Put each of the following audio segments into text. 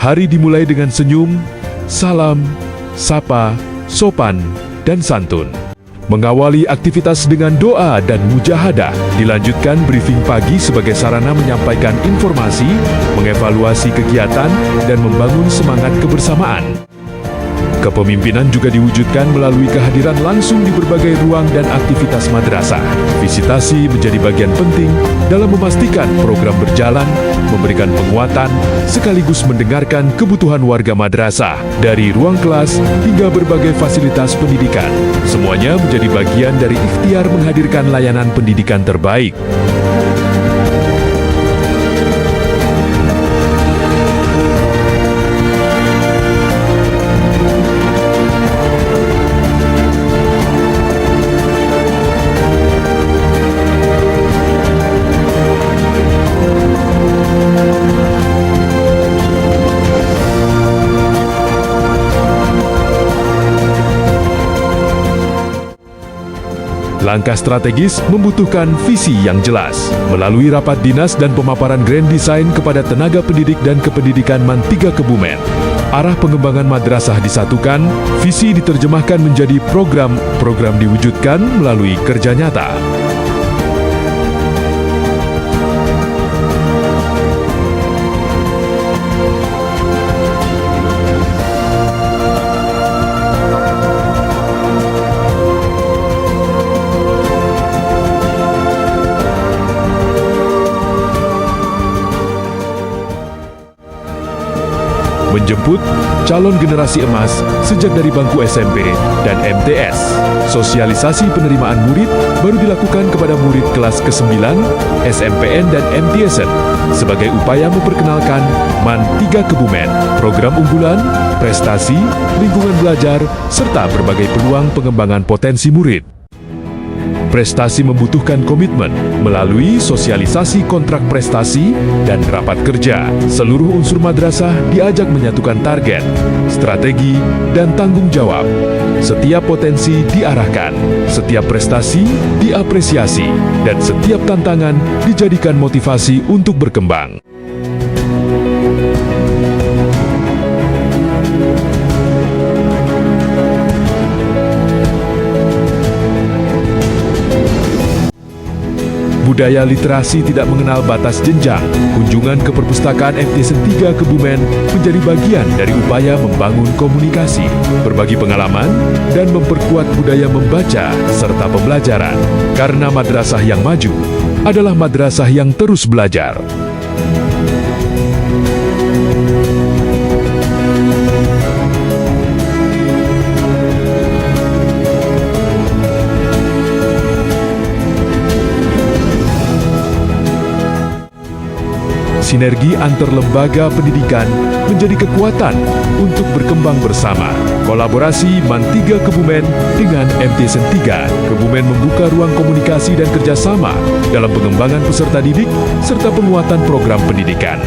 Hari dimulai dengan senyum, salam, sapa, sopan, dan santun. Mengawali aktivitas dengan doa dan mujahadah, dilanjutkan briefing pagi sebagai sarana menyampaikan informasi, mengevaluasi kegiatan, dan membangun semangat kebersamaan. Kepemimpinan juga diwujudkan melalui kehadiran langsung di berbagai ruang dan aktivitas madrasah. Visitasi menjadi bagian penting dalam memastikan program berjalan, memberikan penguatan, sekaligus mendengarkan kebutuhan warga madrasah dari ruang kelas hingga berbagai fasilitas pendidikan. Semuanya menjadi bagian dari ikhtiar menghadirkan layanan pendidikan terbaik. Langkah strategis membutuhkan visi yang jelas. Melalui rapat dinas dan pemaparan grand design kepada tenaga pendidik dan kependidikan MAN 3 Kebumen, arah pengembangan madrasah disatukan, visi diterjemahkan menjadi program diwujudkan melalui kerja nyata. Menjemput calon generasi emas sejak dari bangku SMP dan MTS. Sosialisasi penerimaan murid baru dilakukan kepada murid kelas ke-9, SMPN dan MTSN sebagai upaya memperkenalkan MAN 3 Kebumen, program unggulan, prestasi, lingkungan belajar, serta berbagai peluang pengembangan potensi murid. Prestasi membutuhkan komitmen melalui sosialisasi kontrak prestasi dan rapat kerja. Seluruh unsur madrasah diajak menyatukan target, strategi, dan tanggung jawab. Setiap potensi diarahkan, setiap prestasi diapresiasi, dan setiap tantangan dijadikan motivasi untuk berkembang. Budaya literasi tidak mengenal batas jenjang. Kunjungan ke perpustakaan MTSN 3 Kebumen menjadi bagian dari upaya membangun komunikasi, berbagi pengalaman, dan memperkuat budaya membaca serta pembelajaran. Karena madrasah yang maju adalah madrasah yang terus belajar. Sinergi antar lembaga pendidikan menjadi kekuatan untuk berkembang bersama. Kolaborasi MAN 3 Kebumen dengan MTSN 3 Kebumen membuka ruang komunikasi dan kerjasama dalam pengembangan peserta didik serta penguatan program pendidikan.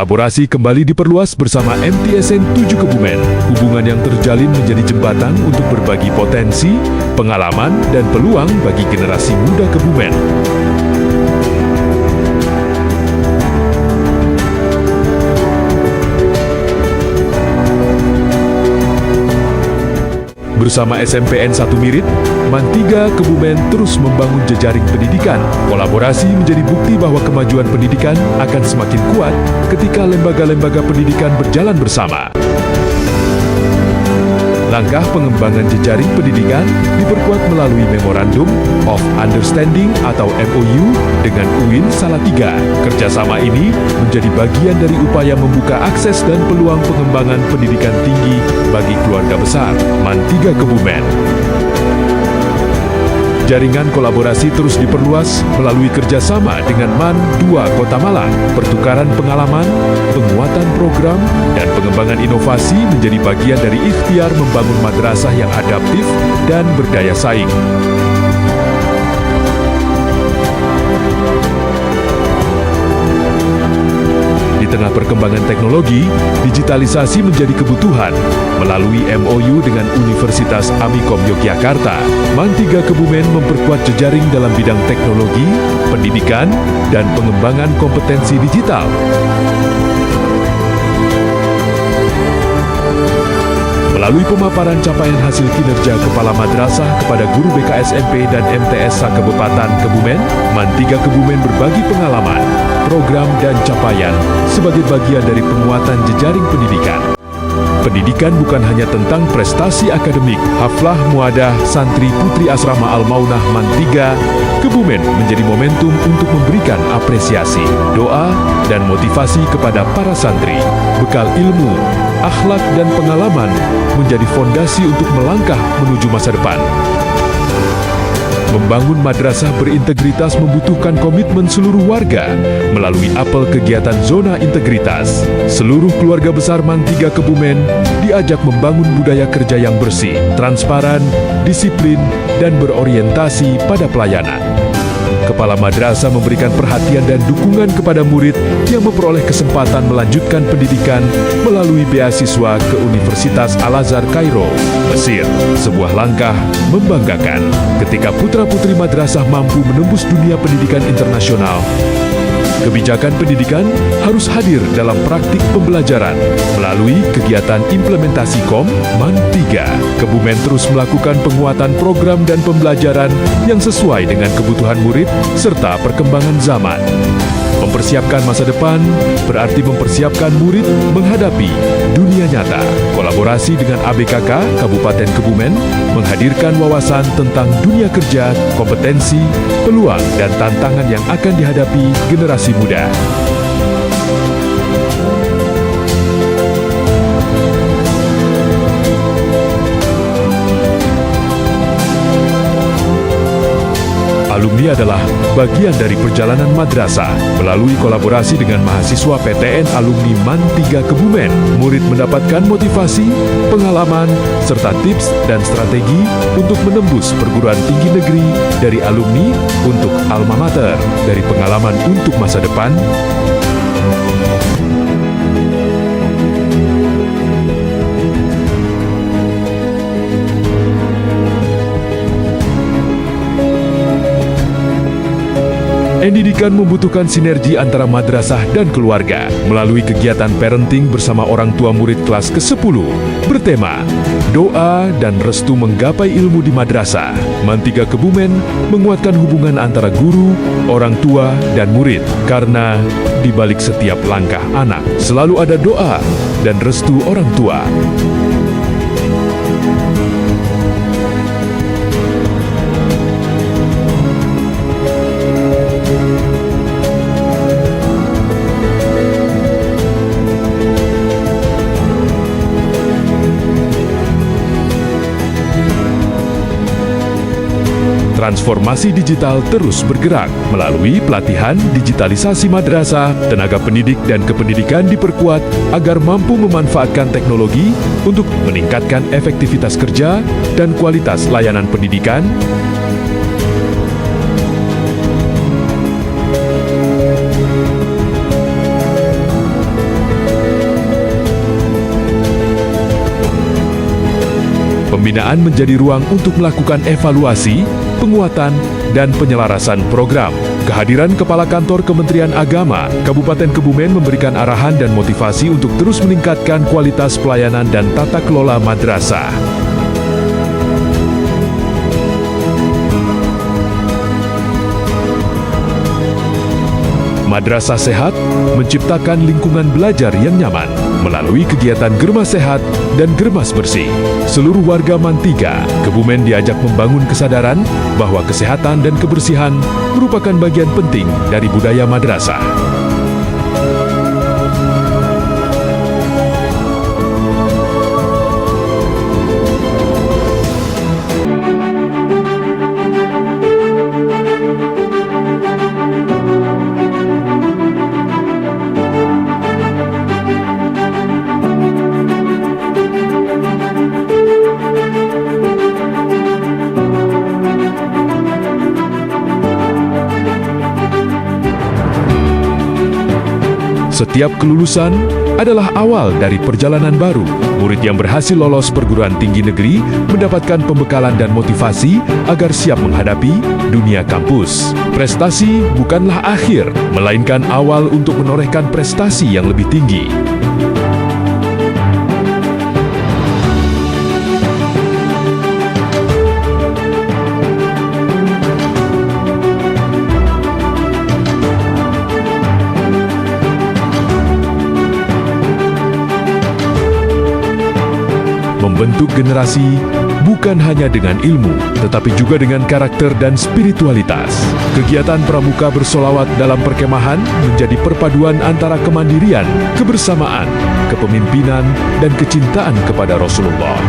Kolaborasi kembali diperluas bersama MTSN 7 Kebumen. Hubungan yang terjalin menjadi jembatan untuk berbagi potensi, pengalaman, dan peluang bagi generasi muda Kebumen. Bersama SMPN 1 Mirit, MAN 3 Kebumen terus membangun jejaring pendidikan. Kolaborasi menjadi bukti bahwa kemajuan pendidikan akan semakin kuat ketika lembaga-lembaga pendidikan berjalan bersama. Langkah pengembangan jejaring pendidikan diperkuat melalui Memorandum of Understanding atau MOU dengan UIN Salatiga. Kerjasama ini menjadi bagian dari upaya membuka akses dan peluang pengembangan pendidikan tinggi bagi keluarga besar MAN 3 Kebumen. Jaringan kolaborasi terus diperluas melalui kerjasama dengan MAN 2 Kota Malang. Pertukaran pengalaman, penguatan program, dan pengembangan inovasi menjadi bagian dari ikhtiar membangun madrasah yang adaptif dan berdaya saing. tengah perkembangan teknologi, digitalisasi menjadi kebutuhan. Melalui MOU dengan Universitas Amikom Yogyakarta, MAN 3 Kebumen memperkuat jejaring dalam bidang teknologi, pendidikan, dan pengembangan kompetensi digital. Melalui pemaparan capaian hasil kinerja Kepala Madrasah kepada guru BKSMP dan MTS Kabupaten Kebumen, MAN 3 Kebumen berbagi pengalaman, program, dan capaian sebagai bagian dari penguatan jejaring pendidikan. Pendidikan bukan hanya tentang prestasi akademik. Haflah Muadah Santri Putri Asrama Al-Maunah MAN 3 Kebumen menjadi momentum untuk memberikan apresiasi, doa, dan motivasi kepada para santri. Bekal ilmu, akhlak, dan pengalaman menjadi fondasi untuk melangkah menuju masa depan. Membangun madrasah berintegritas membutuhkan komitmen seluruh warga melalui apel kegiatan Zona Integritas. Seluruh keluarga besar MAN 3 Kebumen diajak membangun budaya kerja yang bersih, transparan, disiplin, dan berorientasi pada pelayanan. Kepala madrasah memberikan perhatian dan dukungan kepada murid yang memperoleh kesempatan melanjutkan pendidikan melalui beasiswa ke Universitas Al-Azhar Kairo, Mesir. Sebuah langkah membanggakan ketika putra-putri madrasah mampu menembus dunia pendidikan internasional. Kebijakan pendidikan harus hadir dalam praktik pembelajaran melalui kegiatan implementasi KOM MAN 3. Kebumen terus melakukan penguatan program dan pembelajaran yang sesuai dengan kebutuhan murid serta perkembangan zaman. Mempersiapkan masa depan berarti mempersiapkan murid menghadapi dunia nyata. Kolaborasi dengan ABKK Kabupaten Kebumen menghadirkan wawasan tentang dunia kerja, kompetensi, peluang, dan tantangan yang akan dihadapi generasi muda. Alumni adalah bagian dari perjalanan madrasah. Melalui kolaborasi dengan mahasiswa PTN Alumni MAN 3 Kebumen, murid mendapatkan motivasi, pengalaman, serta tips dan strategi untuk menembus perguruan tinggi negeri dari alumni untuk alma mater, dari pengalaman untuk masa depan. Pendidikan membutuhkan sinergi antara madrasah dan keluarga. Melalui kegiatan parenting bersama orang tua murid kelas ke-10 bertema Doa dan Restu Menggapai Ilmu di Madrasah, MAN 3 Kebumen menguatkan hubungan antara guru, orang tua, dan murid. Karena di balik setiap langkah anak selalu ada doa dan restu orang tua. Transformasi digital terus bergerak melalui pelatihan digitalisasi madrasah. Tenaga pendidik dan kependidikan diperkuat agar mampu memanfaatkan teknologi untuk meningkatkan efektivitas kerja dan kualitas layanan pendidikan. Pembinaan menjadi ruang untuk melakukan evaluasi, penguatan, dan penyelarasan program. Kehadiran Kepala Kantor Kementerian Agama Kabupaten Kebumen memberikan arahan dan motivasi untuk terus meningkatkan kualitas pelayanan dan tata kelola madrasah. Madrasah Sehat menciptakan lingkungan belajar yang nyaman melalui kegiatan Germas Sehat dan Germas Bersih. Seluruh warga MAN 3 Kebumen diajak membangun kesadaran bahwa kesehatan dan kebersihan merupakan bagian penting dari budaya madrasah. Setiap kelulusan adalah awal dari perjalanan baru. Murid yang berhasil lolos perguruan tinggi negeri mendapatkan pembekalan dan motivasi agar siap menghadapi dunia kampus. Prestasi bukanlah akhir, melainkan awal untuk menorehkan prestasi yang lebih tinggi. Membentuk generasi bukan hanya dengan ilmu, tetapi juga dengan karakter dan spiritualitas. Kegiatan pramuka bersolawat dalam perkemahan menjadi perpaduan antara kemandirian, kebersamaan, kepemimpinan, dan kecintaan kepada Rasulullah.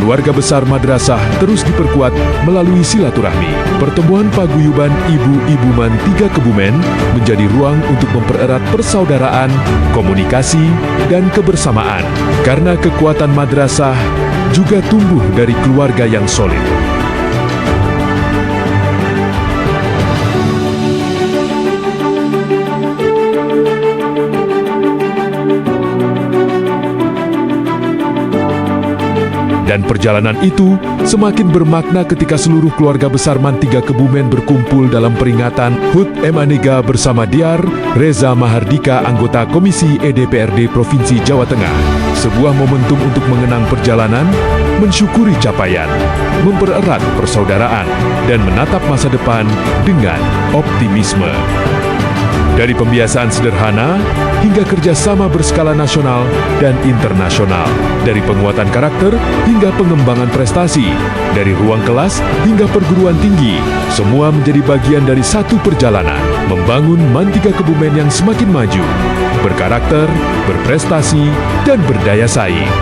Keluarga besar madrasah terus diperkuat melalui silaturahmi. Pertemuan paguyuban ibu-ibu Man 3 Kebumen menjadi ruang untuk mempererat persaudaraan, komunikasi, dan kebersamaan. Karena kekuatan madrasah juga tumbuh dari keluarga yang solid. Dan perjalanan itu semakin bermakna ketika seluruh keluarga besar Man 3 Kebumen berkumpul dalam peringatan HUT Emanega bersama Diar Reza Mahardika, anggota Komisi EDPRD Provinsi Jawa Tengah. Sebuah momentum untuk mengenang perjalanan, mensyukuri capaian, mempererat persaudaraan, dan menatap masa depan dengan optimisme. Dari pembiasaan sederhana hingga kerjasama berskala nasional dan internasional. Dari penguatan karakter hingga pengembangan prestasi. Dari ruang kelas hingga perguruan tinggi. Semua menjadi bagian dari satu perjalanan. Membangun Man 3 Kebumen yang semakin maju, berkarakter, berprestasi, dan berdaya saing.